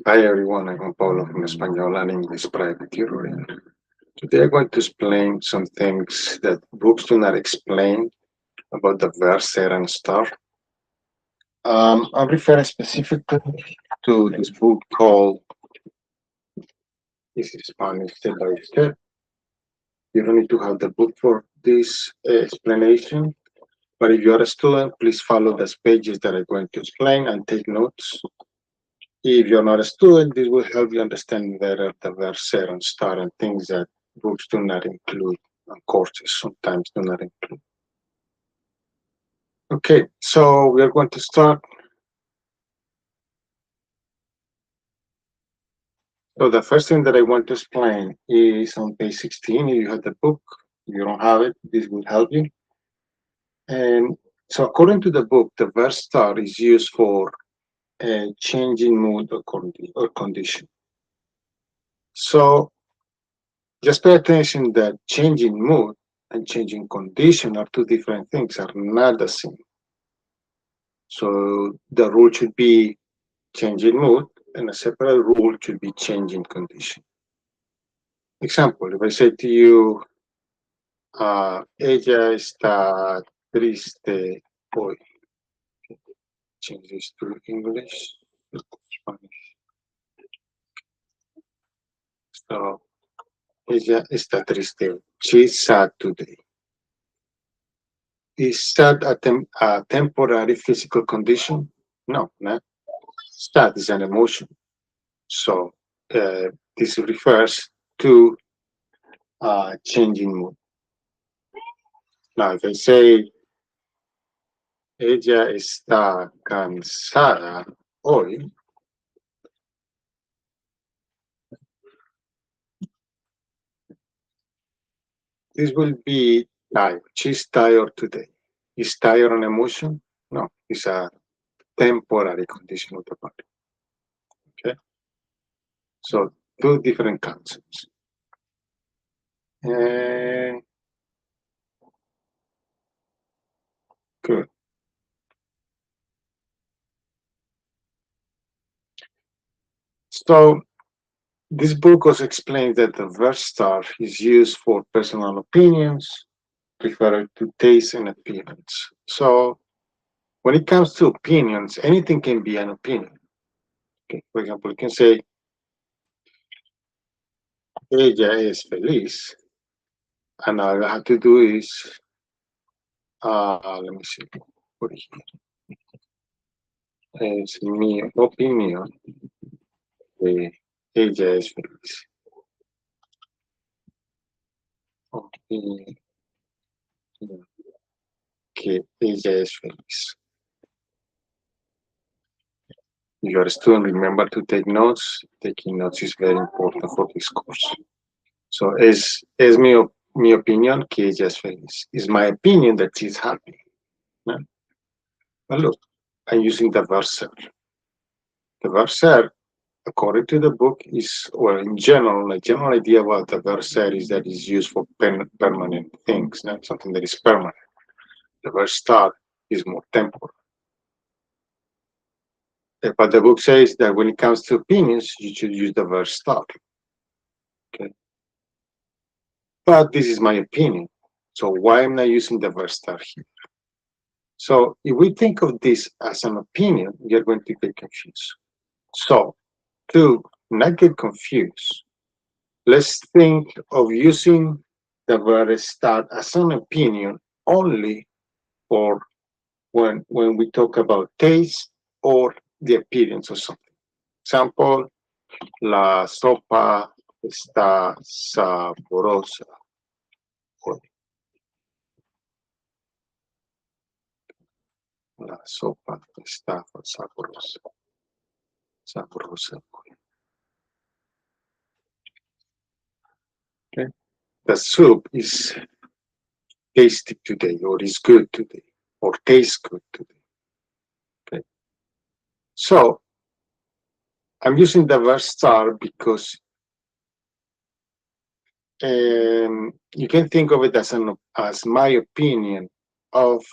Hi everyone, I'm Juan Pablo from Espanol and English Private Tutoring. Today I'm going to explain some things that books do not explain about the verb ser and estar. I'm referring specifically to this book called This is Spanish Step by Step. You don't need to have the book for this explanation, but if you are a student, please follow the pages that I'm going to explain and take notes. If you're not a student, this will help you understand better the verb ser and estar and things that books do not include and courses sometimes do not include. Okay, so we are going to start. So the first thing that I want to explain is on page 16. If you have the book, if you don't have it, this will help you. And so according to the book, the verb start is used for changing mood or condition. So just pay attention that changing mood and changing condition are two different things, are not the same. So the rule should be changing mood, and a separate rule should be changing condition. Example, if I say to you, ella está triste hoy. Change this to English, Spanish. So, ella está triste hoy. She's sad today. Is sad a temporary physical condition? No, not. Sad is an emotion. So this refers to changing mood. Now, if I say ella está cansada hoy, this will be tired. She's tired today. Is tired an emotion? No, it's a temporary condition of the body. Okay, so two different concepts. And good. So this book also explains that the verb star is used for personal opinions, referring to taste and appearance. So when it comes to opinions, anything can be an opinion. Okay, for example, you can say, ella es feliz, and all I have to do is, let me see, what is it? Es mi opinión de ella es feliz. Opinión que ella es feliz. If you're a student, remember to take notes. Taking notes is very important for this course. So es mi opinión que ella es feliz. It's my opinion that she's happy. No? But look, I'm using the verb ser. The verb ser, according to the book, is, well, in general, a general idea about the verb ser is that it's used for permanent things, not something that is permanent. The verb start is more temporal. But the book says that when it comes to opinions, you should use the verb start. Okay. But this is my opinion. So why am I using the verb start here? So if we think of this as an opinion, you're going to get confused. So to not get confused, let's think of using the verb start as an opinion only for when we talk about taste or the appearance of something. Example, la sopa está sabrosa. La sopa está sabrosa. Sabrosa. Okay. The soup is tasty today, or is good today, or tastes good today. Okay. So I'm using the verb start because you can think of it as my opinion of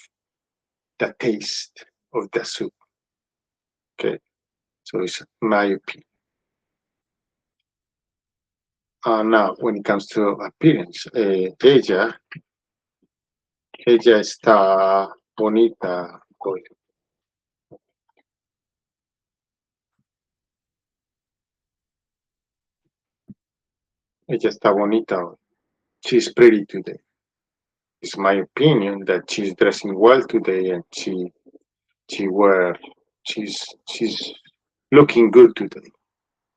the taste of the soup. Okay, so it's my opinion. Now, when it comes to appearance, ella está bonita hoy. Ella está bonita hoy. She's pretty today. It's my opinion that she's dressing well today and she wear she's looking good today.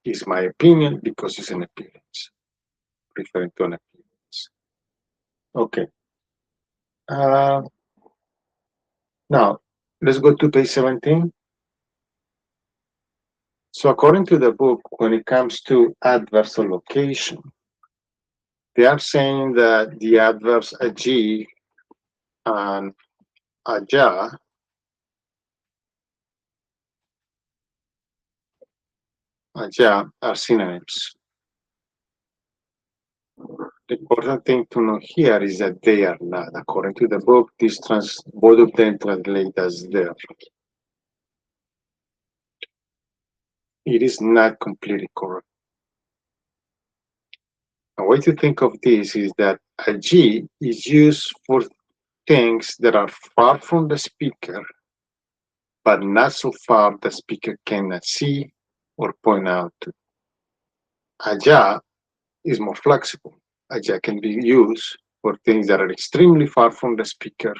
It's my opinion because it's an appearance, referring to an appearance. Okay. Uh, Now let's go to page 17. So according to the book, when it comes to adverbs of location, they are saying that the adverbs allí and allá are synonyms. The important thing to know here is that they are not. According to the book, both of them translate as there. It is not completely correct. A way to think of this is that allí is used for things that are far from the speaker, but not so far the speaker cannot see or point out to. Allá is more flexible. Allá can be used for things that are extremely far from the speaker,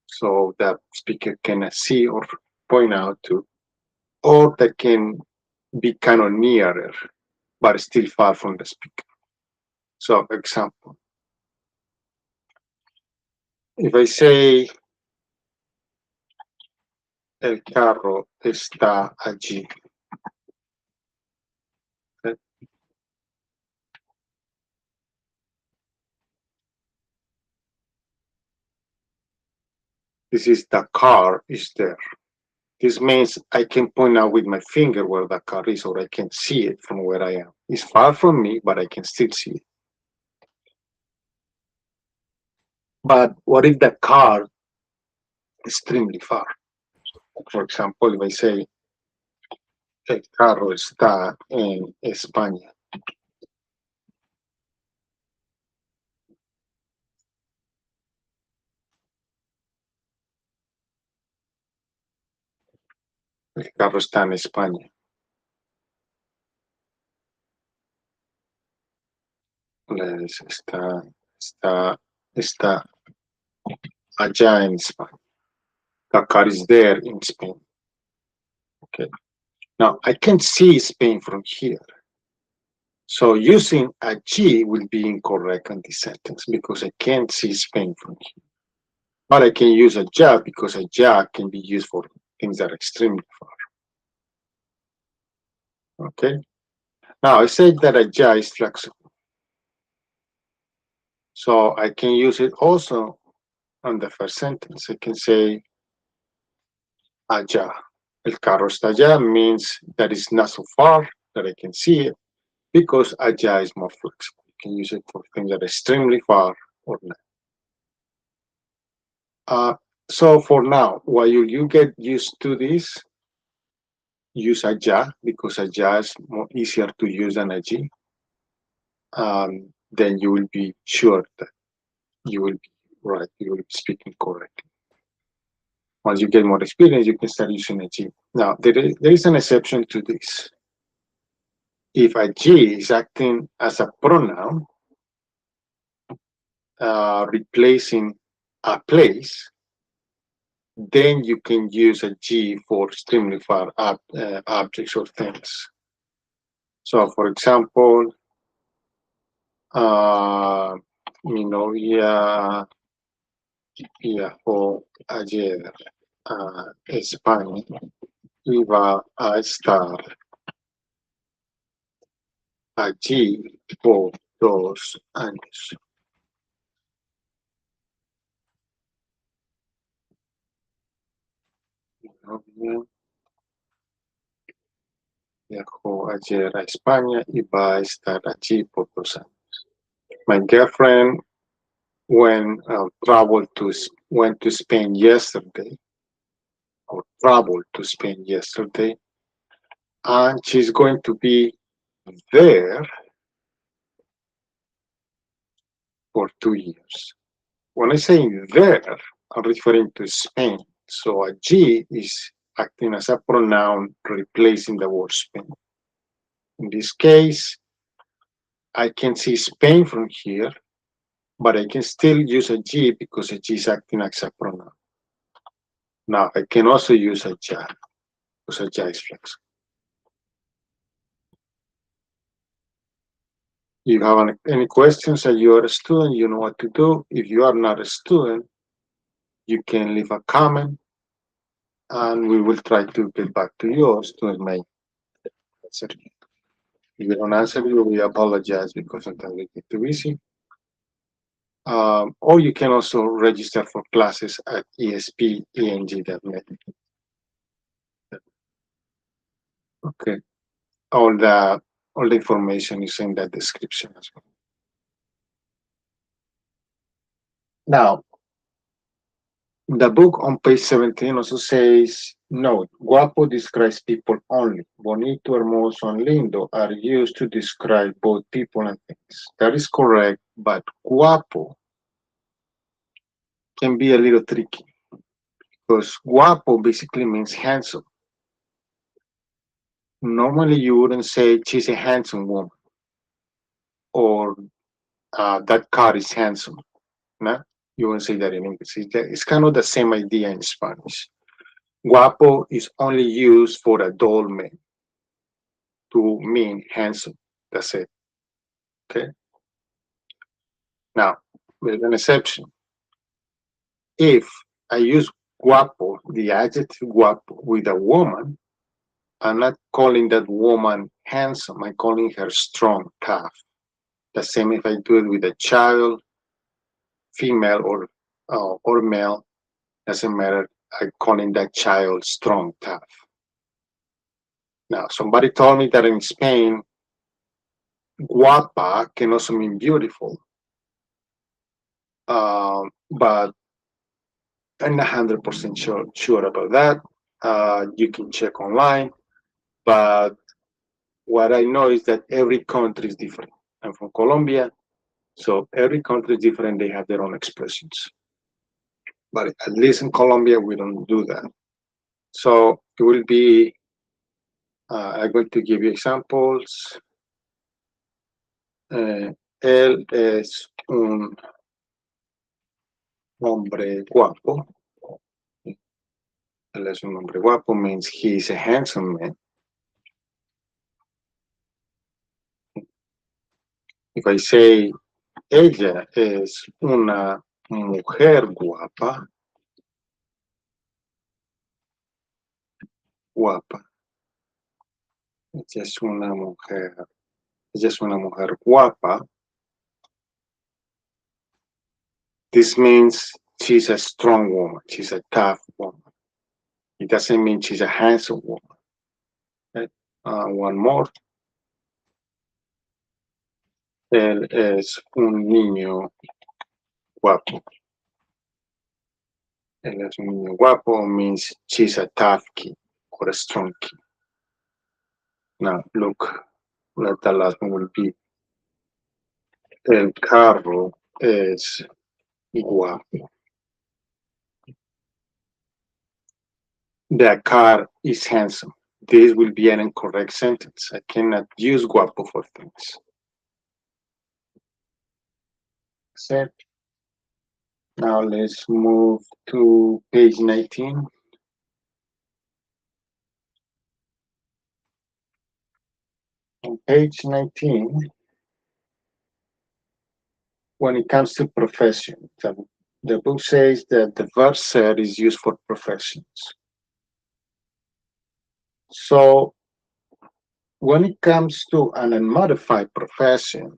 so that speaker cannot see or point out to, or that can be kind of nearer, but still far from the speaker. So, example, if I say el carro está allí, okay? This is the car is there. This means I can point out with my finger where the car is, or I can see it from where I am. It's far from me, but I can still see it. But what if the car is extremely far? For example, if I say el carro está en España, el carro está en España. Está allá en España. The car is there in Spain. Okay. Now I can see Spain from here. So using allí will be incorrect in this sentence because I can't see Spain from here. But I can use allá because allá can be used for things that are extremely far. Okay. Now I said that allá is flexible. So I can use it also on the first sentence. I can say allá. El carro está allá means that it's not so far that I can see it because allá is more flexible. You can use it for things that are extremely far or not. So for now, while you get used to this, use allá because allá is more easier to use than allí. Then you will be sure that you will be right, you will be speaking correctly. Once you get more experience, you can start using allí. Now, there is an exception to this. If allí is acting as a pronoun, replacing a place, then you can use allí for extremely far objects or things. So, for example, mi novia viajó ayer a España y va a estar allí por 2 años. Mi novia viajó ayer a España y va a estar allí por 2 años. My girlfriend went to Spain yesterday, or traveled to Spain yesterday, and she's going to be there for 2 years. When I say there, I'm referring to Spain. So a G is acting as a pronoun replacing the word Spain. In this case, I can see Spain from here, but I can still use a G because a G is acting as a pronoun. Now, I can also use a ja because a ja is flexible. If you have any questions and you are a student, you know what to do. If you are not a student, you can leave a comment and we will try to get back to you, or students may answer you. If we don't answer you, we apologize because sometimes we get too busy. Or you can also register for classes at espeng.net. Okay. All the information is in that description as well. Now, the book on page 17 also says, note, guapo describes people only. Bonito, hermoso, and lindo are used to describe both people and things. That is correct, but guapo can be a little tricky because guapo basically means handsome. Normally, you wouldn't say she's a handsome woman or that car is handsome. No? You won't say that in English. It's kind of the same idea in Spanish. Guapo is only used for adult men to mean handsome. That's it. Okay. Now, there's an exception. If I use guapo, the adjective guapo, with a woman, I'm not calling that woman handsome. I'm calling her strong, tough. The same if I do it with a child, female or male, doesn't matter. I'm calling that child strong, tough. Now, somebody told me that in Spain, guapa can also mean beautiful, but I'm not 100% sure about that. You can check online, but what I know is that every country is different. I'm from Colombia, so every country is different. They have their own expressions. But at least in Colombia, we don't do that. So it will be, I'm going to give you examples. Él es un hombre guapo. Él es un hombre guapo means he's a handsome man. If I say ella es una mujer guapa, guapa. Ella es una mujer guapa. This means she's a strong woman. She's a tough woman. It doesn't mean she's a handsome woman. Okay? One more. Él es un niño guapo. Él es un niño guapo means she's a tough kid or a strong kid. Now, look, the last one will be el carro es guapo. The car is handsome. This will be an incorrect sentence. I cannot use guapo for things. Set. Now let's move to page 19. On page 19, when it comes to profession, the book says that the verb ser is used for professions. So when it comes to an unmodified profession,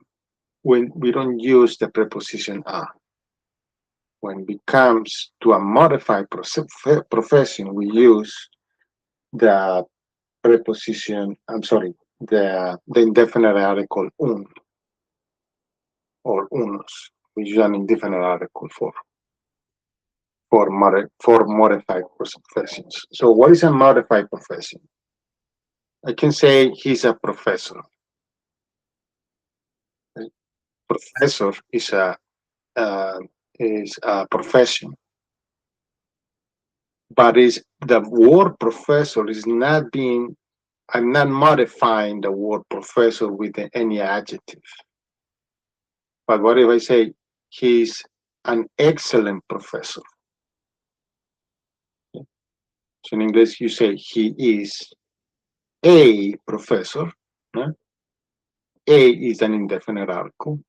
when we don't use the preposition a. When it comes to a modified profession, we use the preposition, the indefinite article un or unos. We use an indefinite article for modified professions. So what is a modified profession? I can say he's a professor. Okay? Professor is a uh, is a profession, but is the word professor is not being. I'm not modifying the word professor with any adjective. But what if I say he's an excellent professor? So in English, you say he is a professor. No? A is an indefinite article.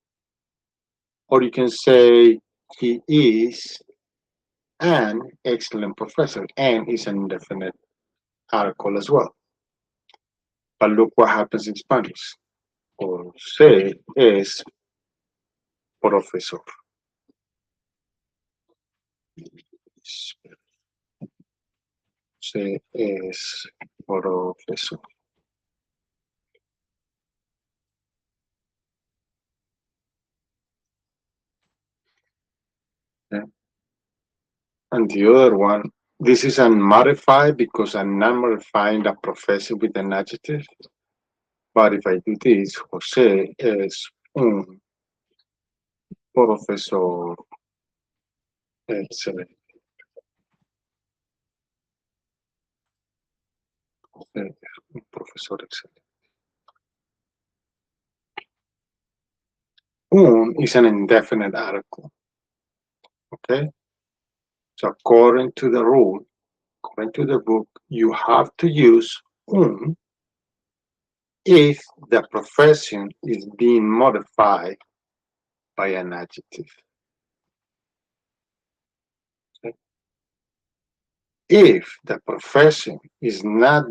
Or you can say he is an excellent professor. An is an indefinite article as well. But look what happens in Spanish. José es profesor. José es profesor. Okay? And the other one, this is unmodified because I'm not modifying the profession with an adjective. But if I do this, José es un profesor excelente. José es un profesor excelente. Un is an indefinite article. Okay? So according to the rule, according to the book, you have to use un if the profession is being modified by an adjective. Okay? If the profession is not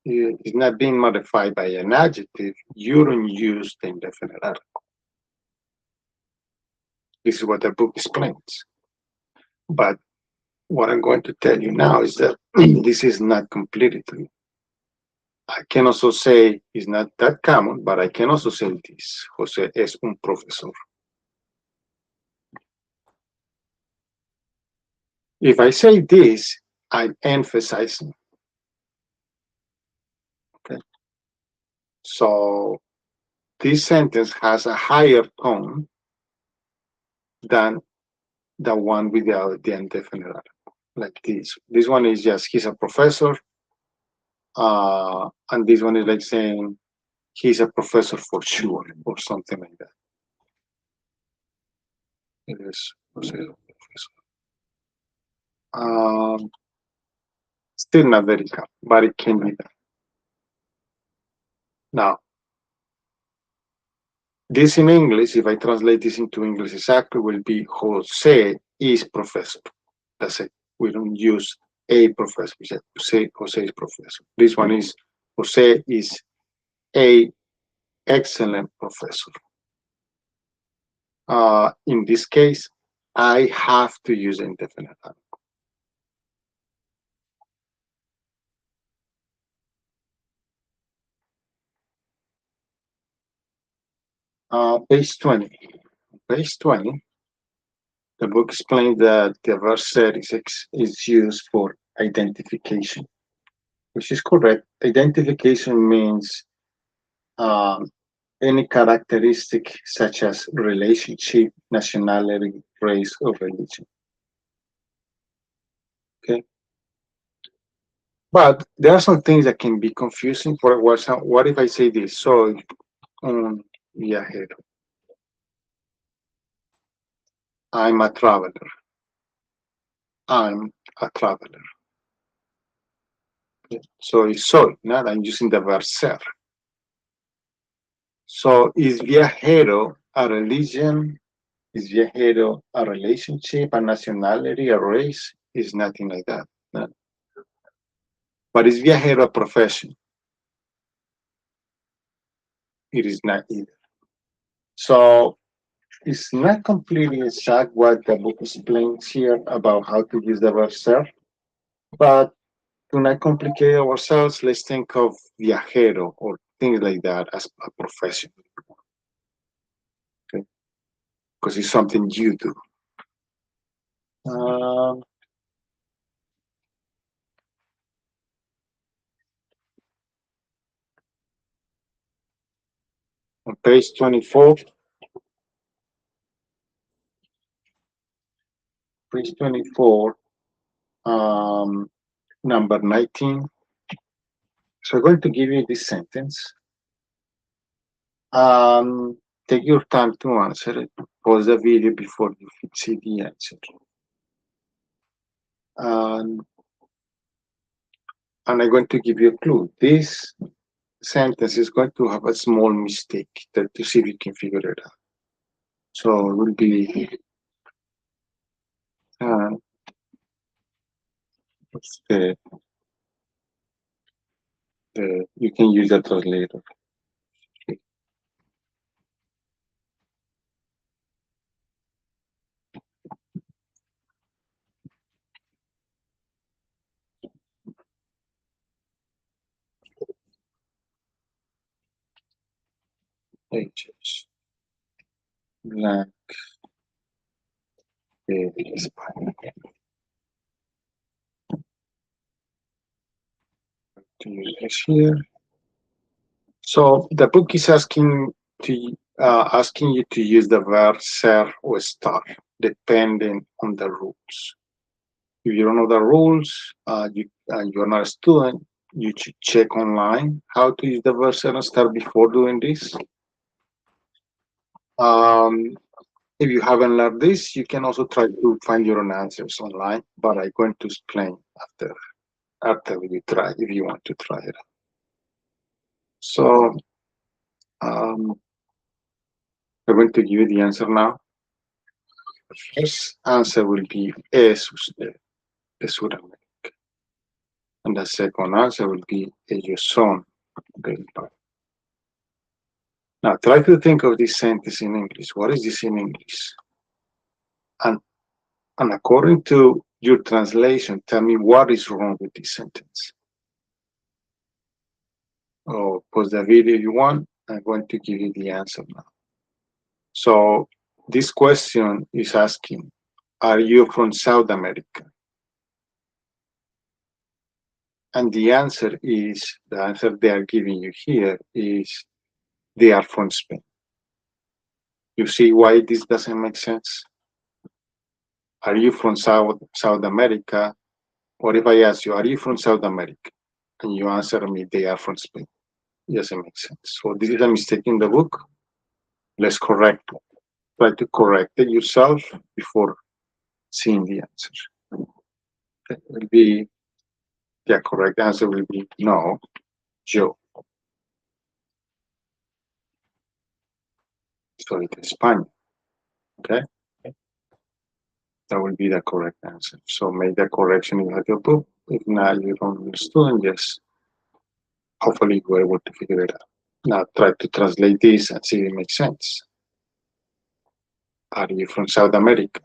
being modified by an adjective, you don't use the indefinite article. This is what the book explains. But what I'm going to tell you now is that this is not completely true. I can also say it's not that common, but I can also say this. José es un profesor. If I say this, I'm emphasizing. Okay. So this sentence has a higher tone than the one without the indefinite article, like this. This one is just he's a professor, and this one is like saying he's a professor for sure, or something like that. It is professor. Still not very common, but it can be done. Now, this in English, if I translate this into English exactly, will be Jose is professor. That's it. We don't use a professor. We say Jose is professor. This one is Jose is a excellent professor. In this case, I have to use indefinite article. Page 20. Page 20, the book explains that the verb set is used for identification, which is correct. Identification means any characteristic such as relationship, nationality, race, or religion. Okay. But there are some things that can be confusing. For example, what if I say this? Soy un viajero. I'm a traveler. I'm a traveler. Okay. So it's soy, not I'm using the verb ser. So is viajero a religion? Is viajero a relationship, a nationality, a race? Is nothing like that. No. But is viajero a profession? It is not either. So it's not completely exact what the book explains here about how to use the verb ser, but to not complicate ourselves, let's think of viajero or things like that as a profession. Okay? Because it's something you do. Um, on page 24, Page 24, number 19. So I'm going to give you this sentence. Take your time to answer it. Pause the video before you see the answer. And I'm going to give you a clue. This sentence is going to have a small mistake to see if you can figure it out. So it will be what's you can use the translator. Pages blank Hispanic. To use this here. So the book is asking you to use the verb ser or estar, depending on the rules. If you don't know the rules, you're not a student, you should check online how to use the verb ser and estar before doing this. If you haven't learned this, you can also try to find your own answers online, but I'm going to explain after you try, if you want to try it. So I'm going to give you the answer now. The first answer will be es usted, de Sudamérica. And the second answer will be ellos son del país. Now try to think of this sentence in English. What is this in English? And according to your translation, tell me what is wrong with this sentence. Or pause the video if you want. I'm going to give you the answer now. So this question is asking, are you from South America? And the answer they are giving you here is they are from Spain. You see why this doesn't make sense? Are you from South America? Or if I ask you, are you from South America? And you answer me, they are from Spain. It doesn't make sense. So this is a mistake in the book. Let's correct it. Try to correct it yourself before seeing the answer. It will be, the correct answer will be no, yo. Soy de España. Okay? That will be the correct answer. So make the correction in your book. If not, you don't understand, yes. Hopefully you were able to figure it out. Now try to translate this and see if it makes sense. Are you from South America?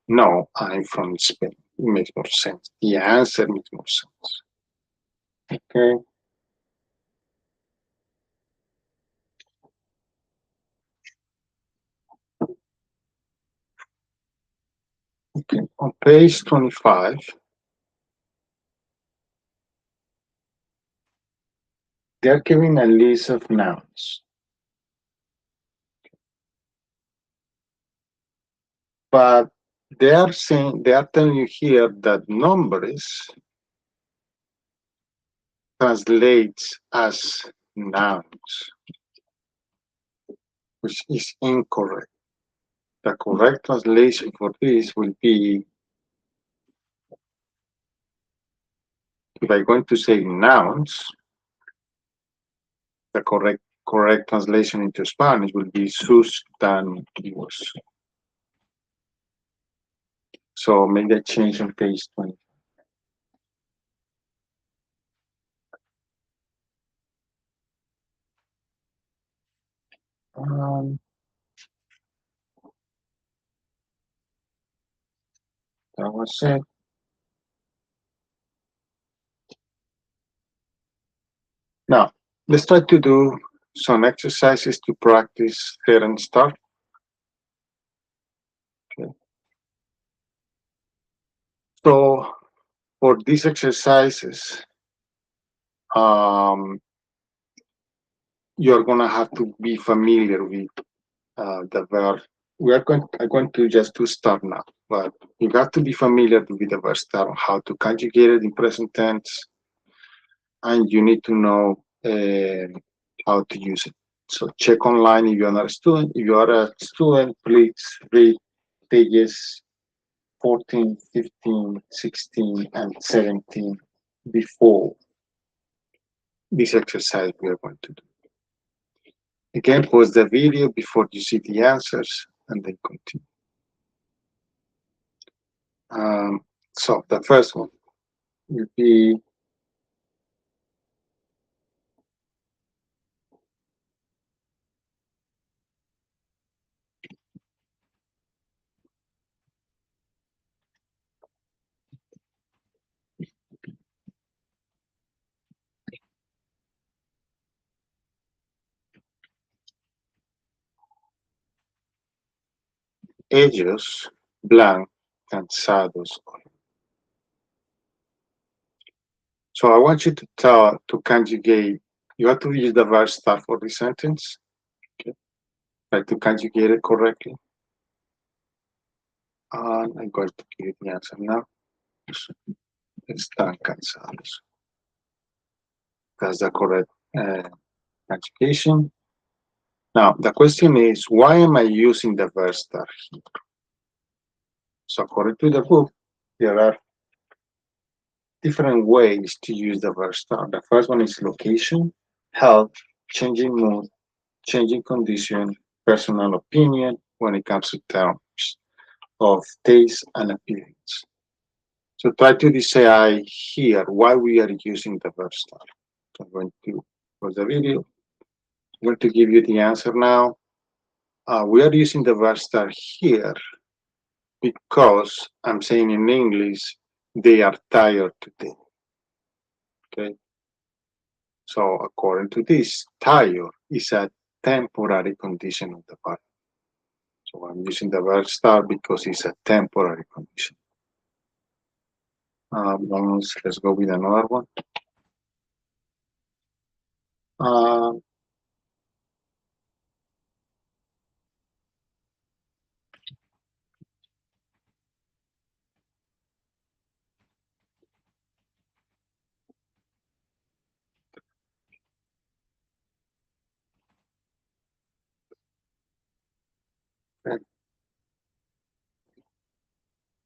No, I'm from Spain. It makes more sense. The answer makes more sense. Okay. Okay. On page 25, they're giving a list of nouns. But they are telling you here that numbers translates as nouns, which is incorrect. The correct translation for this will be, if I'm going to say nouns, the correct translation into Spanish will be sustantivos. So make that change on page 20. That was it. Now, let's try to do some exercises to practice head and start. Okay. So for these exercises, you're gonna have to be familiar with the verb I'm going to just to start now, but you have to be familiar with the verb start, how to conjugate it in present tense, and you need to know how to use it. So check online if you're not a student. If you are a student, please read pages 14, 15, 16, and 17 before this exercise we are going to do. Again, pause the video before you see the answers and then continue. So the first one will be ellos blank cansados. So I want you to conjugate. You have to use the verb start for the sentence. Okay. Try to conjugate it correctly. And I'm going to give you the answer now. Están cansados. That's the correct conjugation. Now, the question is, why am I using the verb start here? So according to the book, there are different ways to use the verb start. The first one is location, health, changing mood, changing condition, personal opinion when it comes to terms of taste and appearance. So try to decide here why we are using the verb start. So I'm going to pause the video. I'm going to give you the answer now. We are using the verb start here because I'm saying in English, they are tired today. Okay. So according to this, tired is a temporary condition of the body. So I'm using the verb start because it's a temporary condition. Let's go with another one. Uh,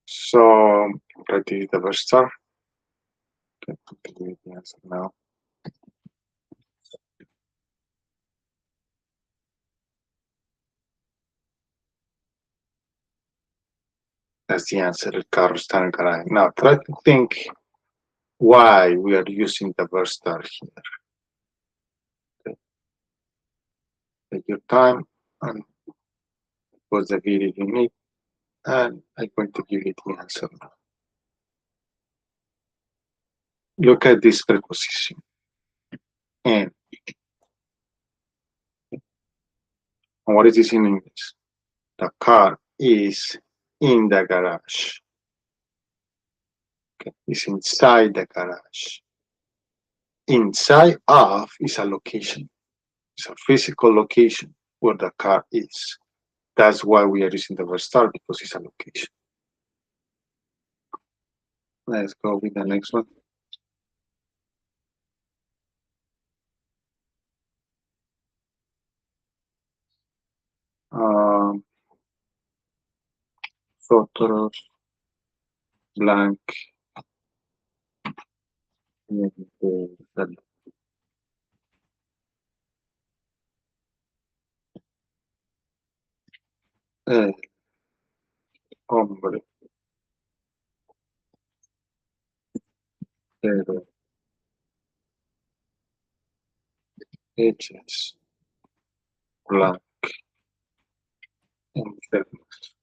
so try to use the verb start. Okay, give the answer now. That's the answer. El carro está en el garaje. Now try to think why we are using the verb start here. Okay. Take your time and pause the video you need, and I'm going to give you the answer now. Look at this preposition. And what is this in English? The car is in the garage. Okay. It's inside the garage. Inside of is a location. It's a physical location where the car is. That's why we are using the verb start, because it's a location. Let's go with the next one. Nosotros, blank, hombre, pero, hechas, blank, enfermos.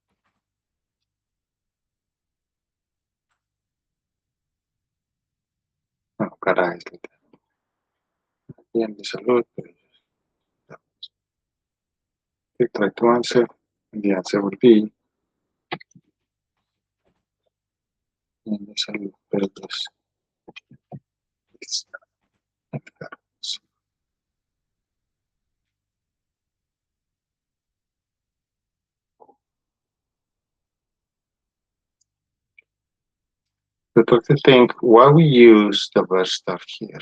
No, caray, bien de salud. You try to answer, and the answer would be bien de salud, pero pues, it's enfermos. So try to think why we use the verb start here.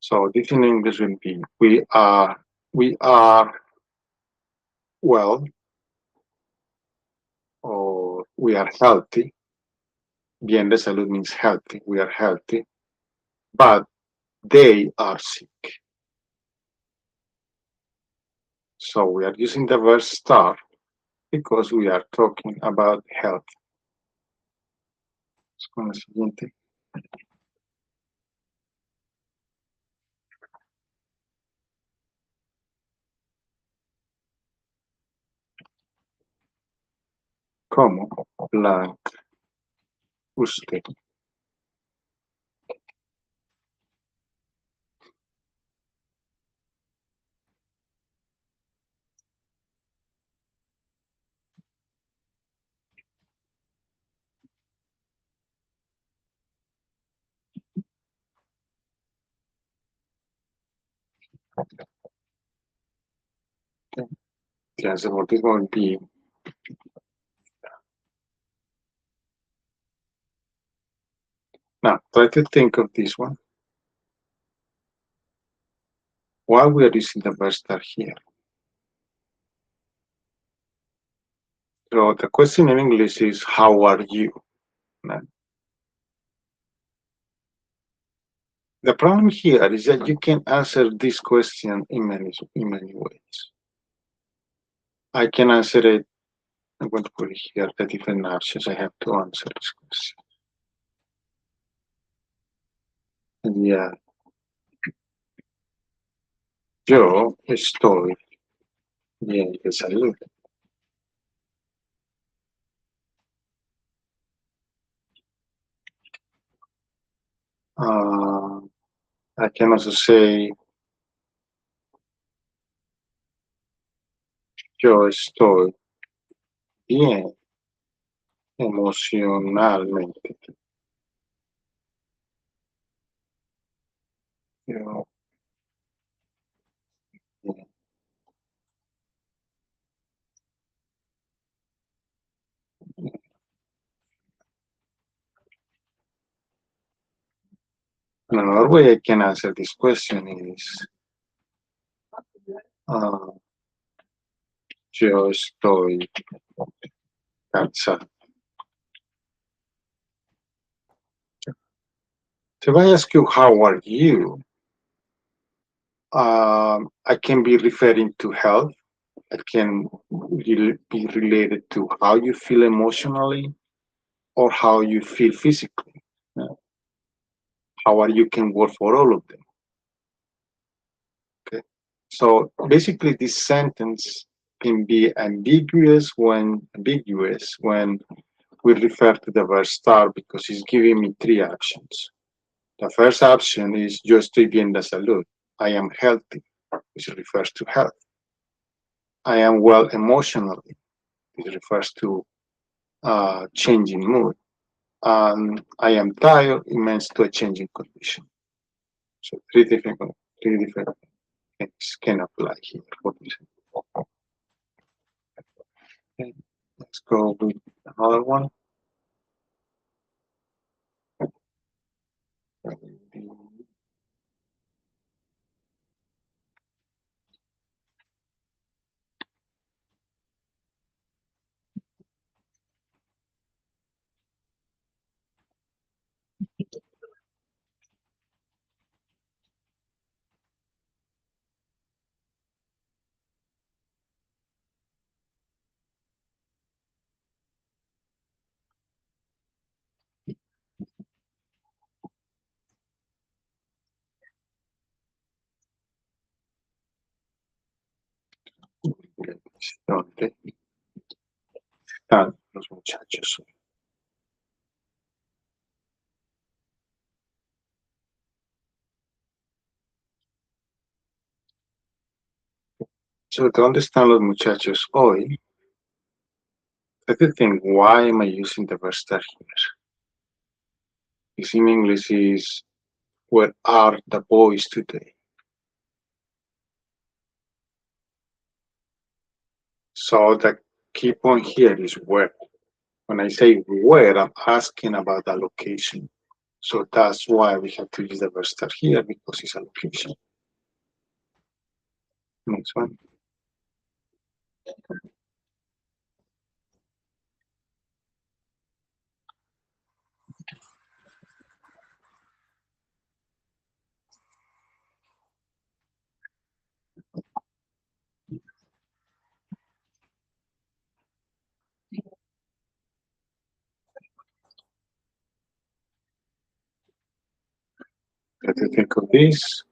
So this in English will be we are well, or we are healthy. Bien de salud means healthy. We are healthy, but they are sick. So we are using the verb start because we are talking about health. Con la siguiente. ¿Cómo? Like usted. The answer for this one will be now. Try to think of this one. Why we are using the verb start here? So the question in English is how are you? Now, the problem here is that you can answer this question in many ways. I can answer it. I'm going to put it here the different options I have to answer this question. Yeah, yo estoy bien de salud. I can also say yo estoy bien emocionalmente. Yo, bien. Another way I can answer this question is uh, yo estoy cansado. So if I ask you how are you, I can be referring to health. It can be related to how you feel emotionally or how you feel physically. Uh, How are you can work for all of them. Okay. So basically, this sentence can be ambiguous when we refer to the verb start because it's giving me three actions. The first option is yo estoy bien de salud. I am healthy, which refers to health. I am well emotionally. This refers to changing mood. And I am tired. It means to a changing condition. So three different things can apply here. For this. Okay. Let's go with another one. ¿Dónde están los muchachos? So, ¿dónde están los muchachos hoy? I could think, why am I using the verb start here? This in English is, where are the boys today? So the key point here is where. When I say where, I'm asking about the location. So that's why we have to use the verb start here, because it's a location. Next one. Let me think of this.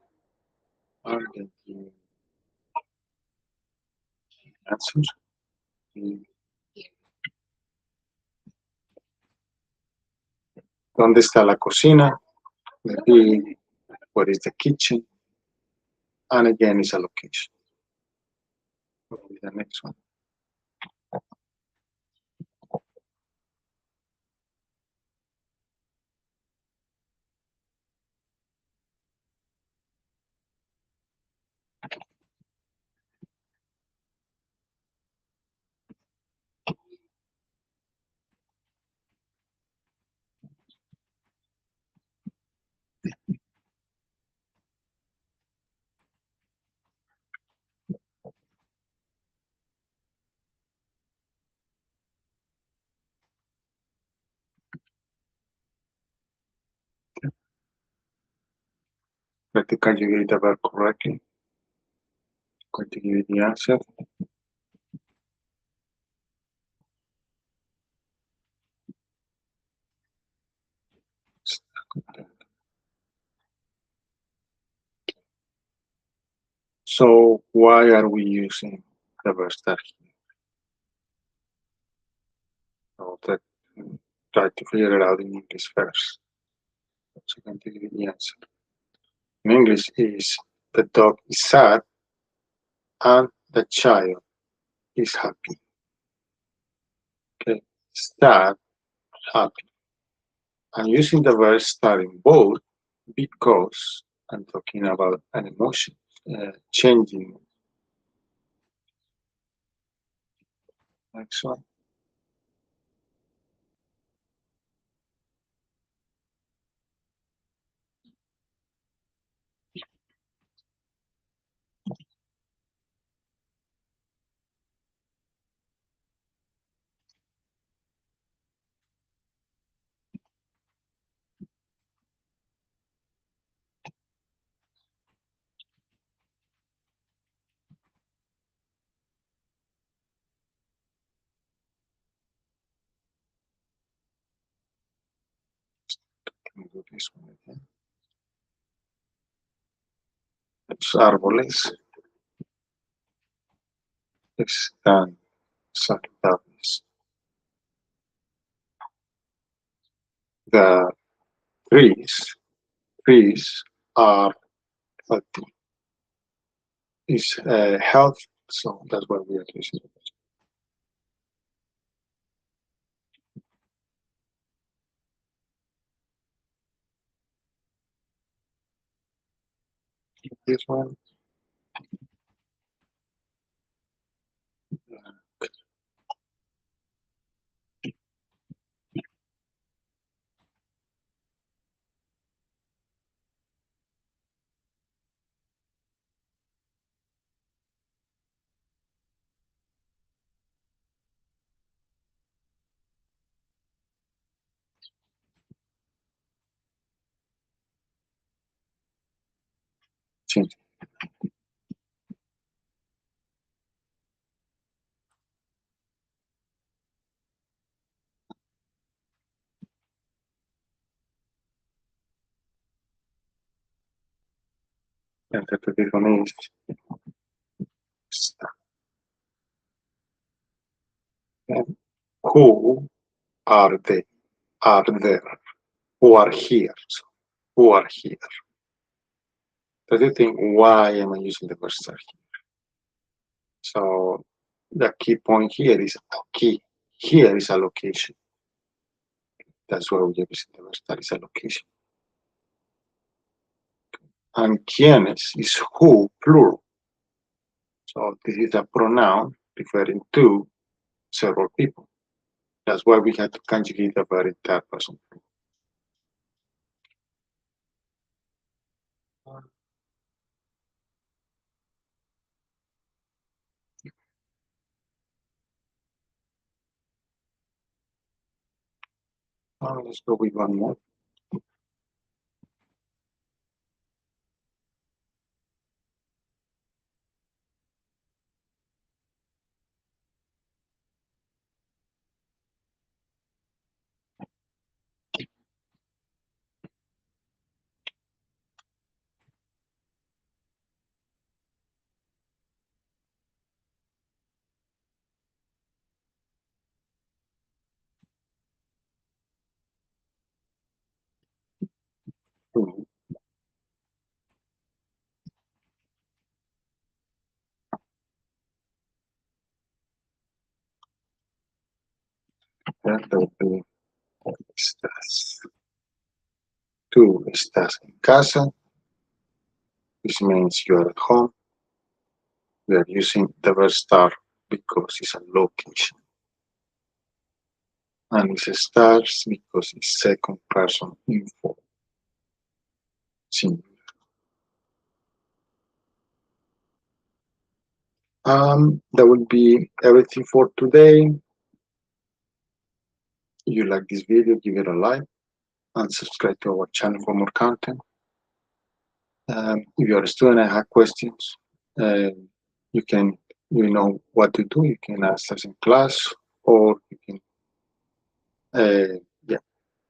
Argentine answer. ¿Dónde está la cocina? Maybe what is the kitchen? And again, it's a location. What is the next one? Let me conjugate the verb correctly. Going to give you the answer. So why are we using the verb start here? So that try to figure it out in English first. So I'm going to give you the answer. In English is the dog is sad and the child is happy. Okay, sad, happy. I'm using the verb start in both because I'm talking about an emotion changing. Next one. Can we do this one again? Los árboles están saludables. The trees are healthy. Is health, so that's what we are using. This one. Change. And this one is está. And who are they? Are there? Who are here? So, who are here? So you think, why am I using the verb start here? So the key point here is a key. Here is a location. That's why we're using the verb start is a location. And quienes is who, plural. So this is a pronoun referring to several people. That's why we had to conjugate the verb in third person. Let's go with one more. That will be estás. Tú estás en casa. This means you're at home. We are using the verb star because it's a location. And it's stars because it's second person info. Singular. That would be everything for today. If you like this video, give it a like and subscribe to our channel for more content. If you're a student and have questions, you can, know what to do. You can ask us in class, or you can, yeah,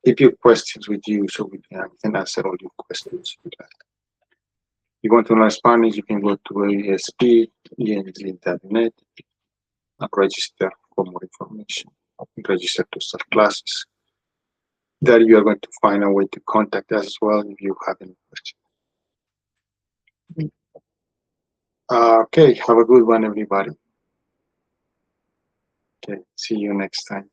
keep your questions with you so we can answer all your questions. If you want to learn Spanish, you can go to ASP.net and register for more information. Register to start classes. There you are going to find a way to contact us as well if you have any questions. Okay, have a good one, everybody. Okay, see you next time.